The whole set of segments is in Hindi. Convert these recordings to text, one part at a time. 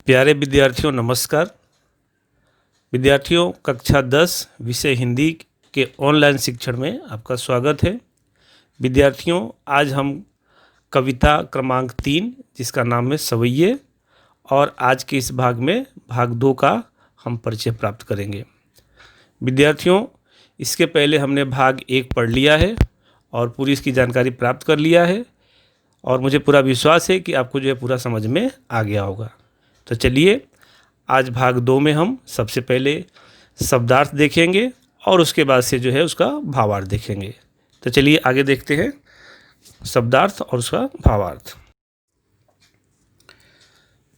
प्यारे विद्यार्थियों नमस्कार। विद्यार्थियों कक्षा 10 विषय हिंदी के ऑनलाइन शिक्षण में आपका स्वागत है। विद्यार्थियों आज हम कविता क्रमांक 3 जिसका नाम है सवैये और आज के इस भाग में भाग 2 का हम परिचय प्राप्त करेंगे। विद्यार्थियों इसके पहले हमने भाग 1 पढ़ लिया है और पूरी इसकी जानकारी प्राप्त कर लिया है और मुझे पूरा विश्वास है कि आपको जो है पूरा समझ में आ गया होगा। तो चलिए आज भाग 2 में हम सबसे पहले शब्दार्थ देखेंगे और उसके बाद से जो है उसका भावार्थ देखेंगे। तो चलिए आगे देखते हैं शब्दार्थ और उसका भावार्थ।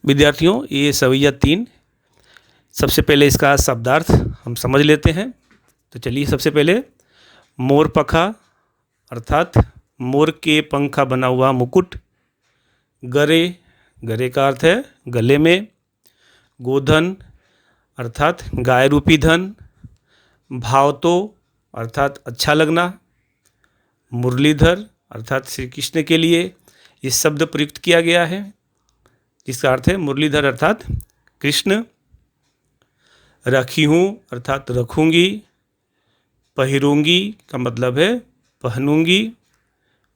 विद्यार्थियों ये सवैया 3 सबसे पहले इसका शब्दार्थ हम समझ लेते हैं। तो चलिए सबसे पहले मोरपखा अर्थात मोर के पंखा बना हुआ मुकुट, गरे गरे का अर्थ है गले में, गोधन अर्थात गाय रूपी धन, भावतो अर्थात अच्छा लगना, मुरलीधर अर्थात श्री कृष्ण के लिए ये शब्द प्रयुक्त किया गया है जिसका अर्थ है मुरलीधर अर्थात कृष्ण, रखी हूँ अर्थात रखूँगी, पहिरूँगी का मतलब है पहनूँगी,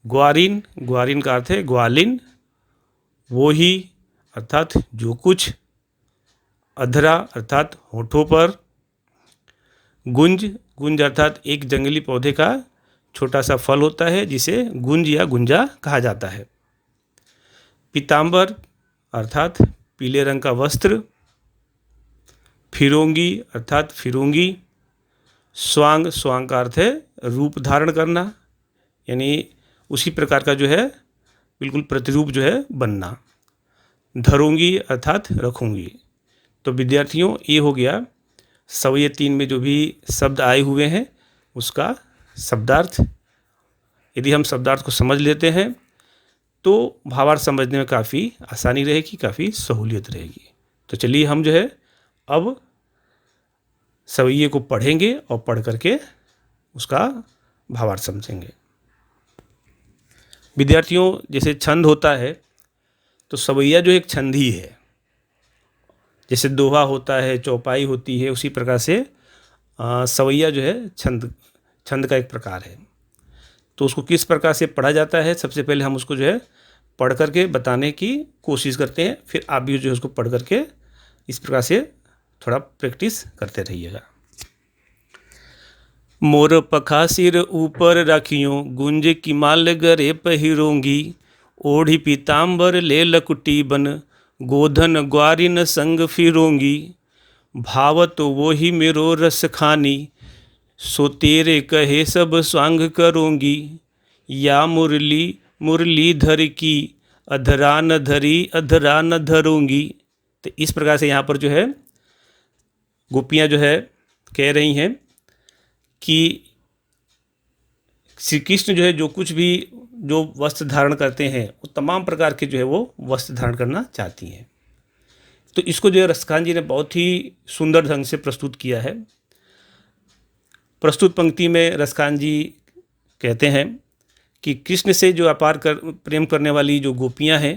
ग्वारिन ग्वारिन का अर्थ है ग्वालिन, वो ही अर्थात जो कुछ, अधरा अर्थात होठों पर, गुंज गुंज अर्थात एक जंगली पौधे का छोटा सा फल होता है जिसे गुंज या गुंजा कहा जाता है, पीताम्बर अर्थात पीले रंग का वस्त्र, फिरोंगी अर्थात फिरूंगी, स्वांग स्वांग का अर्थ है रूप धारण करना यानी उसी प्रकार का जो है बिल्कुल प्रतिरूप जो है बनना, धरूंगी अर्थात रखूंगी। तो विद्यार्थियों ये हो गया सवैये 3 में जो भी शब्द आए हुए हैं उसका शब्दार्थ। यदि हम शब्दार्थ को समझ लेते हैं तो भावार्थ समझने में काफ़ी आसानी रहेगी, काफ़ी सहूलियत रहेगी। तो चलिए हम जो है अब सवैये को पढ़ेंगे और पढ़ करके उसका भावार्थ समझेंगे। विद्यार्थियों जैसे छंद होता है तो सवैया जो एक छंद ही है, जैसे दोहा होता है, चौपाई होती है, उसी प्रकार से सवैया जो है छंद का एक प्रकार है। तो उसको किस प्रकार से पढ़ा जाता है सबसे पहले हम उसको जो है पढ़ करके बताने की कोशिश करते हैं, फिर आप भी जो है उसको पढ़ करके इस प्रकार से थोड़ा प्रैक्टिस करते रहिएगा। मोर पखा सिर ऊपर रखियों, गुंज की माल गरे पहिरोंगी, ओढ़ी पीताम्बर ले लकुटी बन, गोधन ग्वारिन संग फिरोंगी, भावत वो ही मेरो रस खानी, सो तेरे कहे सब स्वांग करूँगी, या मुरली मुरली धर की, अधरा न धरी अधरा न धरूँगी। तो इस प्रकार से यहाँ पर जो है गोपियाँ जो है कह रही हैं कि श्री कृष्ण जो है जो कुछ भी जो वस्त्र धारण करते हैं वो तमाम प्रकार के जो है वो वस्त्र धारण करना चाहती हैं। तो इसको जो है रसखान जी ने बहुत ही सुंदर ढंग से प्रस्तुत किया है। प्रस्तुत पंक्ति में रसखान जी कहते हैं कि कृष्ण से जो अपार प्रेम करने वाली जो गोपियां हैं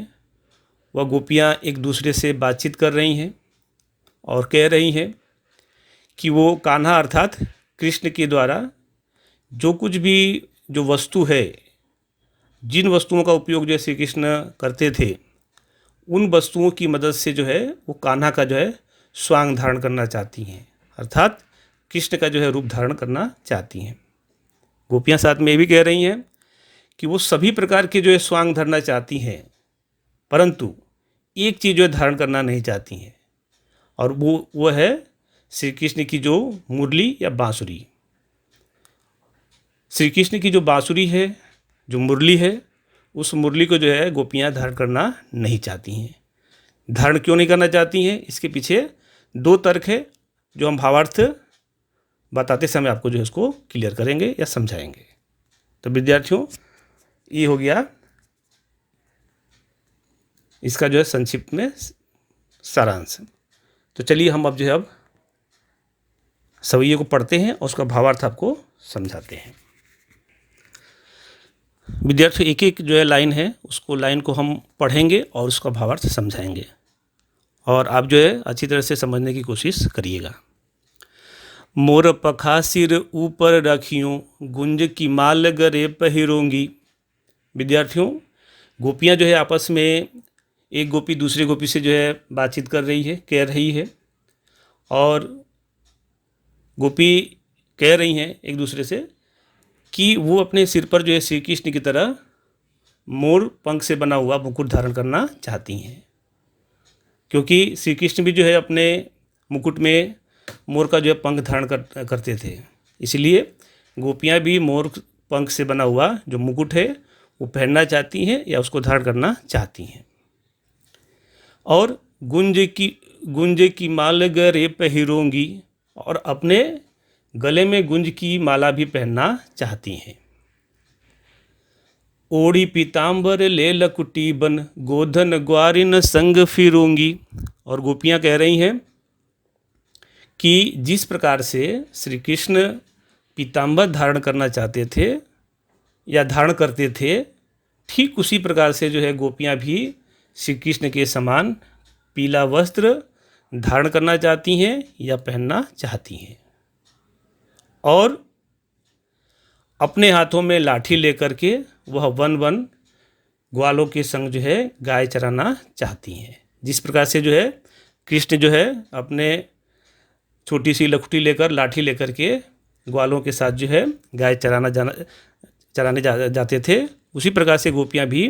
वह गोपियां एक दूसरे से बातचीत कर रही हैं और कह रही हैं कि वो कान्हा अर्थात कृष्ण के द्वारा जो कुछ भी जो वस्तु है, जिन वस्तुओं का उपयोग जो श्री कृष्ण करते थे उन वस्तुओं की मदद से जो है वो कान्हा का जो है स्वांग धारण करना चाहती हैं अर्थात कृष्ण का जो है रूप धारण करना चाहती हैं। गोपियाँ साथ में ये भी कह रही हैं कि वो सभी प्रकार के जो है स्वांग धरना चाहती हैं परंतु एक चीज़ जो है धारण करना नहीं चाहती हैं और वो है श्री कृष्ण की जो मुरली या बांसुरी। श्री कृष्ण की जो बांसुरी है, जो मुरली है, उस मुरली को जो है गोपियाँ धारण करना नहीं चाहती हैं। धारण क्यों नहीं करना चाहती हैं इसके पीछे 2 तर्क है जो हम भावार्थ बताते समय आपको जो है उसको क्लियर करेंगे या समझाएंगे। तो विद्यार्थियों ये हो गया इसका जो है संक्षिप्त में सारांश। तो चलिए हम अब जो है अब सवैये को पढ़ते हैं और उसका भावार्थ आपको समझाते हैं। विद्यार्थियों एक एक जो है लाइन है उसको लाइन को हम पढ़ेंगे और उसका भावार्थ समझाएंगे और आप जो है अच्छी तरह से समझने की कोशिश करिएगा। मोर पखा सिर ऊपर रखियूं, गुंज की माल गरे पहिरूंगी। विद्यार्थियों, गोपियाँ जो है आपस में, एक गोपी दूसरे गोपी से जो है बातचीत कर रही है, कह रही है, और गोपी कह रही हैं एक दूसरे से कि वो अपने सिर पर जो है श्री कृष्ण की तरह मोर पंख से बना हुआ मुकुट धारण करना चाहती हैं, क्योंकि श्री कृष्ण भी जो है अपने मुकुट में मोर का जो है पंख धारण करते थे। इसलिए गोपियाँ भी मोर पंख से बना हुआ जो मुकुट है वो पहनना चाहती हैं या उसको धारण करना चाहती हैं। और गुंज की माल गरे पहिरोंगी, और अपने गले में गुंज की माला भी पहनना चाहती हैं। ओढ़ी पीताम्बर ले लकुटी बन, गोधन ग्वारिन संग फिरूंगी। और गोपियाँ कह रही हैं कि जिस प्रकार से श्री कृष्ण पीताम्बर धारण करना चाहते थे या धारण करते थे, ठीक उसी प्रकार से जो है गोपियाँ भी श्री कृष्ण के समान पीला वस्त्र धारण करना चाहती हैं या पहनना चाहती हैं, और अपने हाथों में लाठी लेकर के वह वन वन ग्वालों के संग जो है गाय चराना चाहती हैं। जिस प्रकार से जो है कृष्ण जो है अपने छोटी सी लखुटी लेकर, लाठी लेकर के ग्वालों के साथ जो है गाय चराने जाते थे, उसी प्रकार से गोपियाँ भी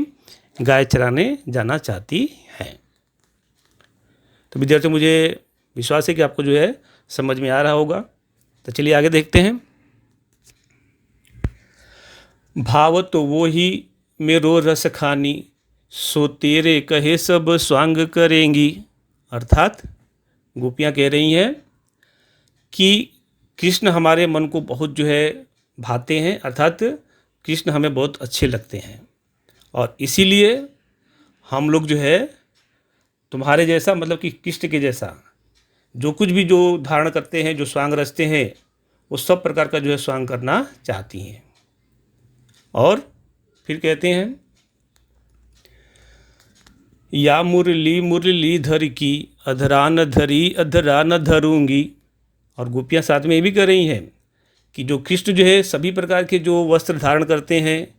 गाय चराने जाना चाहती हैं। तो विद्यार्थियों, मुझे विश्वास है कि आपको जो है समझ में आ रहा होगा। तो चलिए आगे देखते हैं। भाव तो वो ही मेरो रस खानी, सो तेरे कहे सब स्वांग करेंगी। अर्थात गोपियाँ कह रही हैं कि कृष्ण हमारे मन को बहुत जो है भाते हैं, अर्थात कृष्ण हमें बहुत अच्छे लगते हैं, और इसीलिए हम लोग जो है तुम्हारे जैसा, मतलब कि कृष्ण के जैसा जो कुछ भी जो धारण करते हैं, जो स्वांग रचते हैं, वो सब प्रकार का जो है स्वांग करना चाहती हैं। और फिर कहते हैं, या मुरली मुरली धर की, अधरा न धरी अधरा न धरूंगी। और गोपियाँ साथ में ये भी कह रही हैं कि जो कृष्ण जो है सभी प्रकार के जो वस्त्र धारण करते हैं,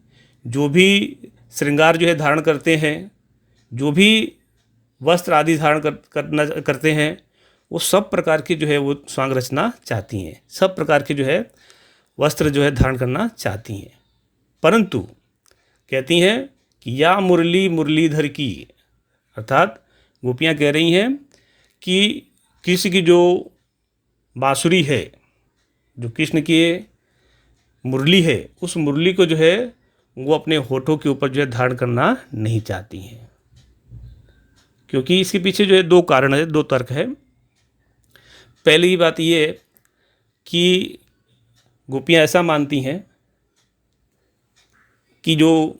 जो भी श्रृंगार जो है धारण करते हैं, जो भी वस्त्र आदि धारण करते हैं, वो सब प्रकार के जो है वो स्वांग रचना चाहती हैं, सब प्रकार के जो है वस्त्र जो है धारण करना चाहती हैं। परंतु कहती हैं कि या मुरली मुरलीधर की, अर्थात गोपियाँ कह रही हैं कि कृष्ण की जो बांसुरी है, जो कृष्ण की मुरली है, उस मुरली को जो है वो अपने होठों के ऊपर जो है धारण करना नहीं चाहती हैं, क्योंकि इसके पीछे जो है दो कारण है, दो तर्क है। पहली बात ये कि गोपियाँ ऐसा मानती हैं कि जो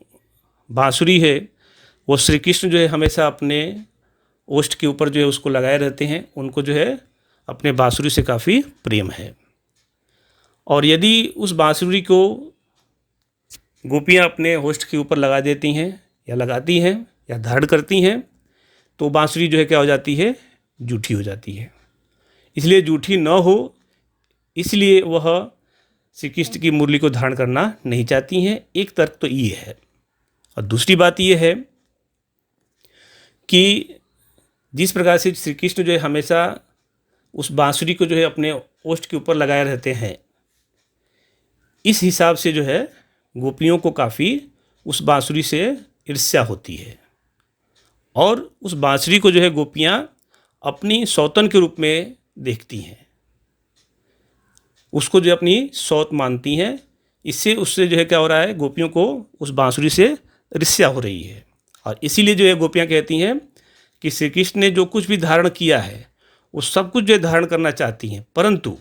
बांसुरी है वो श्री कृष्ण जो है हमेशा अपने ओष्ठ के ऊपर जो है उसको लगाए रहते हैं, उनको जो है अपने बांसुरी से काफ़ी प्रेम है। और यदि उस बांसुरी को गोपियाँ अपने होष्ठ के ऊपर लगा देती हैं या लगाती हैं या धारण करती हैं, तो बांसुरी जो है क्या हो जाती है, जूठी हो जाती है। इसलिए जूठी न हो, इसलिए वह श्री कृष्ण की मुरली को धारण करना नहीं चाहती हैं। एक तर्क तो ये है। और दूसरी बात ये है कि जिस प्रकार से श्री कृष्ण जो है हमेशा उस बांसुरी को जो है अपने ओष्ठ के ऊपर लगाए रहते हैं, इस हिसाब से जो है गोपियों को काफ़ी उस बांसुरी से ईर्ष्या होती है, और उस बांसुरी को जो है गोपियाँ अपनी सौतन के रूप में देखती हैं, उसको जो अपनी सौत मानती हैं। इससे उससे जो है क्या हो रहा है, गोपियों को उस बांसुरी से ईर्ष्या हो रही है। और इसीलिए जो है गोपियाँ कहती हैं कि श्री कृष्ण ने जो कुछ भी धारण किया है वो सब कुछ जो है धारण करना चाहती हैं, परंतु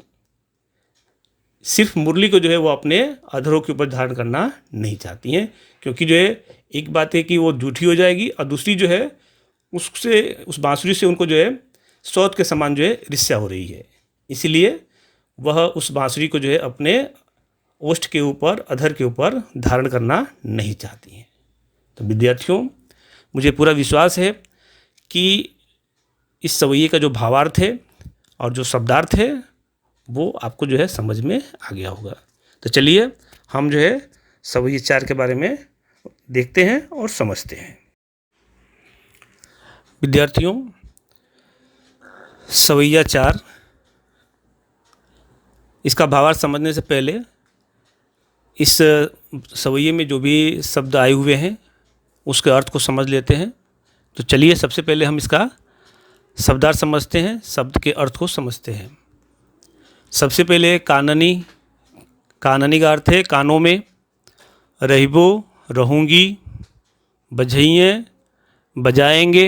सिर्फ मुरली को जो है वो अपने अधरों के ऊपर धारण करना नहीं चाहती हैं, क्योंकि जो है एक बात है कि वो जूठी हो जाएगी, और दूसरी जो है उससे, उस बांसुरी से उनको जो है सौत के समान जो है ईर्ष्या हो रही है। इसलिए वह उस बांसुरी को जो है अपने ओष्ठ के ऊपर, अधर के ऊपर धारण करना नहीं चाहती हैं। तो विद्यार्थियों, मुझे पूरा विश्वास है कि इस सवैये का जो भावार्थ है और जो शब्दार्थ है वो आपको जो है समझ में आ गया होगा। तो चलिए हम जो है सवैये 4 के बारे में देखते हैं और समझते हैं। विद्यार्थियों, सवैया 4 इसका भावार्थ समझने से पहले इस सवैये में जो भी शब्द आए हुए हैं उसके अर्थ को समझ लेते हैं। तो चलिए सबसे पहले हम इसका शब्दार्थ समझते हैं, शब्द के अर्थ को समझते हैं। सबसे पहले काननी। काननी का अर्थ है कानों में, रहिबो रहूँगी, बजइए बजाएंगे,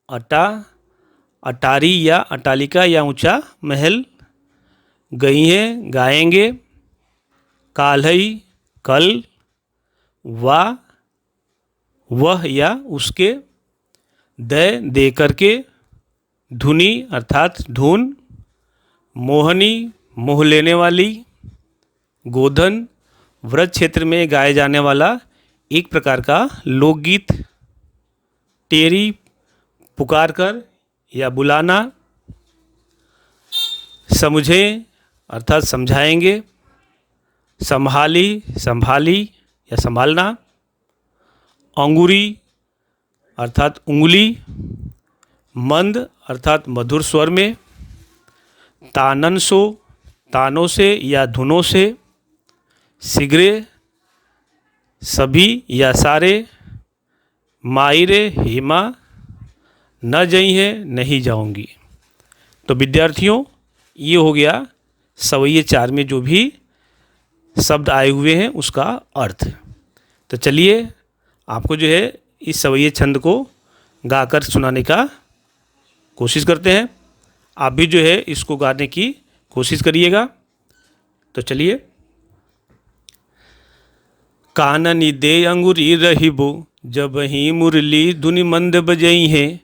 अटा अटारी या अटालिका या ऊंचा महल, गई हैं गाएंगे, काल्हई कल, वा वह या उसके, दे दे करके, धुनी अर्थात धुन, मोहनी मोह लेने वाली, गोधन व्रत क्षेत्र में गाए जाने वाला एक प्रकार का लोकगीत, टेरी पुकार कर या बुलाना, समझे अर्थात समझाएंगे, संभाली संभाली या संभालना, अंगूरी अर्थात उंगली, मंद अर्थात मधुर स्वर में, ताननसो तानों से या धुनों से, सिगरे सभी या सारे, मायरे हेमा न जई है नहीं जाऊंगी। तो विद्यार्थियों, ये हो गया सवैये 4 में जो भी शब्द आए हुए हैं उसका अर्थ। तो चलिए आपको जो है इस सवैये छंद को गाकर सुनाने का कोशिश करते हैं। आप भी जो है इसको गाने की कोशिश करिएगा। तो चलिए। काननी दे अंगुरी रहिबो, जब ही मुरली धुनि मंद बजई है,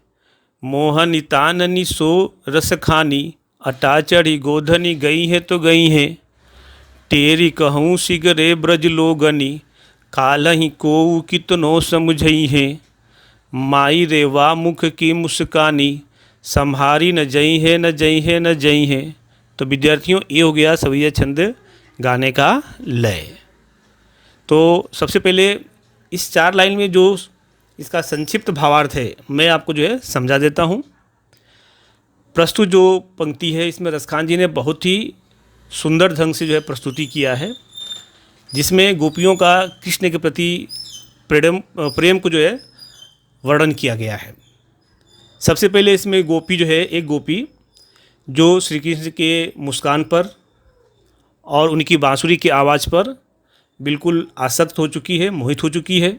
मोहनी ताननी सो रस खानी, अटा चढ़ी गोधनी गई है तो गई है, टेरी कहूँ सिगरे ब्रज लोगनी, कालही कोऊ कितनो समझई है, माई रे वा मुख की मुस्कानी, संहारी न जई है न जई है न जई है। तो विद्यार्थियों, ये हो गया सवैया छंद गाने का लय। तो सबसे पहले इस 4 लाइन में जो इसका संक्षिप्त भावार्थ है मैं आपको जो है समझा देता हूँ। प्रस्तुत जो पंक्ति है इसमें रसखान जी ने बहुत ही सुंदर ढंग से जो है प्रस्तुति किया है, जिसमें गोपियों का कृष्ण के प्रति प्रेम को जो है वर्णन किया गया है। सबसे पहले इसमें गोपी जो है, एक गोपी जो श्री कृष्ण के मुस्कान पर और उनकी बांसुरी की आवाज़ पर बिल्कुल आसक्त हो चुकी है, मोहित हो चुकी है,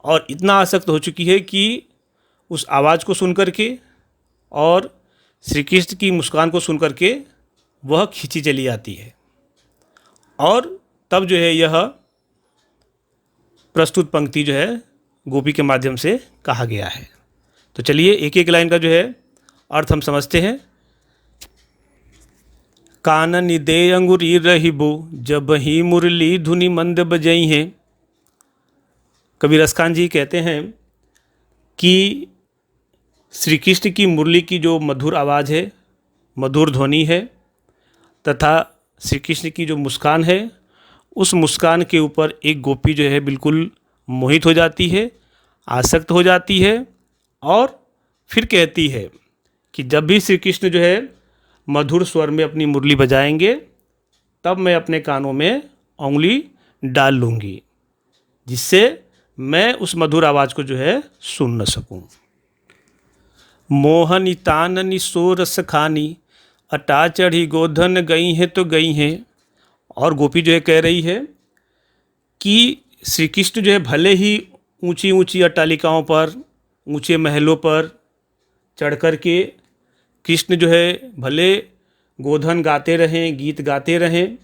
और इतना आसक्त हो चुकी है कि उस आवाज़ को सुन कर के और श्री कृष्ण की मुस्कान को सुन कर के वह खींची चली आती है। और तब जो है यह प्रस्तुत पंक्ति जो है गोपी के माध्यम से कहा गया है। तो चलिए एक एक लाइन का जो है अर्थ हम समझते हैं। काननी दे अंगुरी रहिबो, जब ही मुरली धुनि मंद बजई है। कवि रसखान जी कहते हैं कि श्री कृष्ण की मुरली की जो मधुर आवाज़ है, मधुर ध्वनि है, तथा श्री कृष्ण की जो मुस्कान है, उस मुस्कान के ऊपर एक गोपी जो है बिल्कुल मोहित हो जाती है, आसक्त हो जाती है, और फिर कहती है कि जब भी श्री कृष्ण जो है मधुर स्वर में अपनी मुरली बजाएंगे तब मैं अपने कानों में उंगली डाल लूँगी, जिससे मैं उस मधुर आवाज़ को जो है सुन न सकूँ। मोहनी ताननी सो रस खानी, अटा चढ़ी गोधन गई हैं तो गई हैं। और गोपी जो है कह रही है कि श्री कृष्ण जो है भले ही ऊंची ऊंची अट्टालिकाओं पर, ऊंचे महलों पर चढ़ कर के कृष्ण जो है भले गोधन गाते रहें, गीत गाते रहें,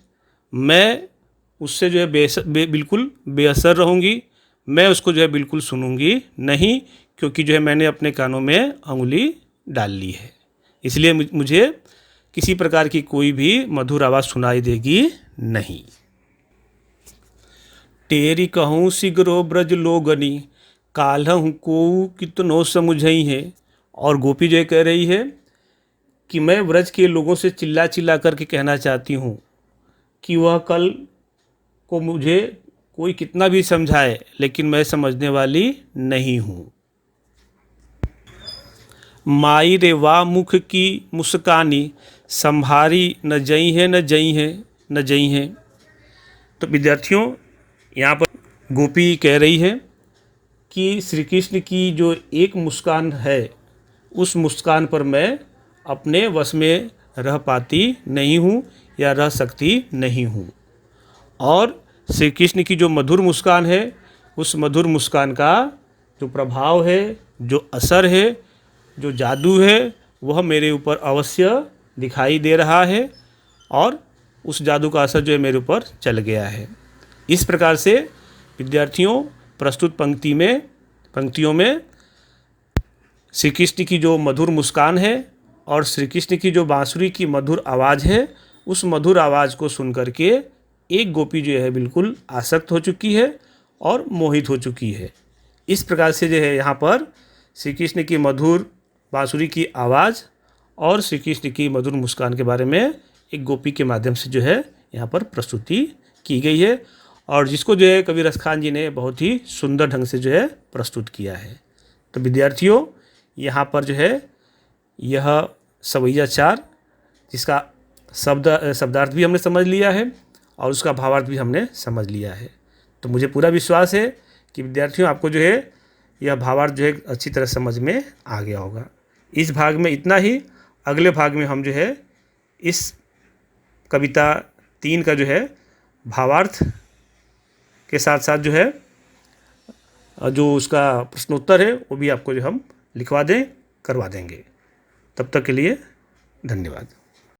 मैं उससे जो है बिल्कुल बेअसर रहूँगी, मैं उसको जो है बिल्कुल सुनूंगी नहीं, क्योंकि जो है मैंने अपने कानों में अंगुली डाल ली है, इसलिए मुझे किसी प्रकार की कोई भी मधुर आवाज़ सुनाई देगी नहीं। टेरी कहूँ सिगरो ब्रज लोगनी, काल्हूँ को कितनो समझई है, और गोपी जो है कह रही है कि मैं व्रज के लोगों से चिल्ला चिल्ला करके कहना चाहती हूँ कि वह कल को मुझे कोई कितना भी समझाए लेकिन मैं समझने वाली नहीं हूँ। माई रे वाह मुख की मुस्कानी, संभारी न जई है न जई है न जई है। तो विद्यार्थियों, यहाँ पर गोपी कह रही है कि श्री कृष्ण की जो एक मुस्कान है, उस मुस्कान पर मैं अपने वश में रह पाती नहीं हूँ या रह सकती नहीं हूँ। और श्री कृष्ण की जो मधुर मुस्कान है, उस मधुर मुस्कान का जो प्रभाव है, जो असर है, जो जादू है, वह मेरे ऊपर अवश्य दिखाई दे रहा है और उस जादू का असर जो है मेरे ऊपर चल गया है। इस प्रकार से विद्यार्थियों, प्रस्तुत पंक्तियों में श्री कृष्ण की जो मधुर मुस्कान है और श्री कृष्ण की जो बांसुरी की मधुर आवाज़ है, उस मधुर आवाज़ को सुन करके एक गोपी जो है बिल्कुल आसक्त हो चुकी है और मोहित हो चुकी है। इस प्रकार से जो है यहाँ पर श्री कृष्ण की मधुर बांसुरी की आवाज़ और श्री कृष्ण की मधुर मुस्कान के बारे में एक गोपी के माध्यम से जो है यहाँ पर प्रस्तुति की गई है, और जिसको जो है कवि रसखान जी ने बहुत ही सुंदर ढंग से जो है प्रस्तुत किया है। तो विद्यार्थियों, यहाँ पर जो है यह सवैया चार, जिसका शब्दार्थ भी हमने समझ लिया है और उसका भावार्थ भी हमने समझ लिया है। तो मुझे पूरा विश्वास है कि विद्यार्थियों आपको जो है यह भावार्थ जो है अच्छी तरह समझ में आ गया होगा। इस भाग में इतना ही। अगले भाग में हम जो है इस कविता 3 का जो है भावार्थ के साथ साथ जो है जो उसका प्रश्नोत्तर है वो भी आपको जो हम करवा देंगे। तब तक के लिए धन्यवाद।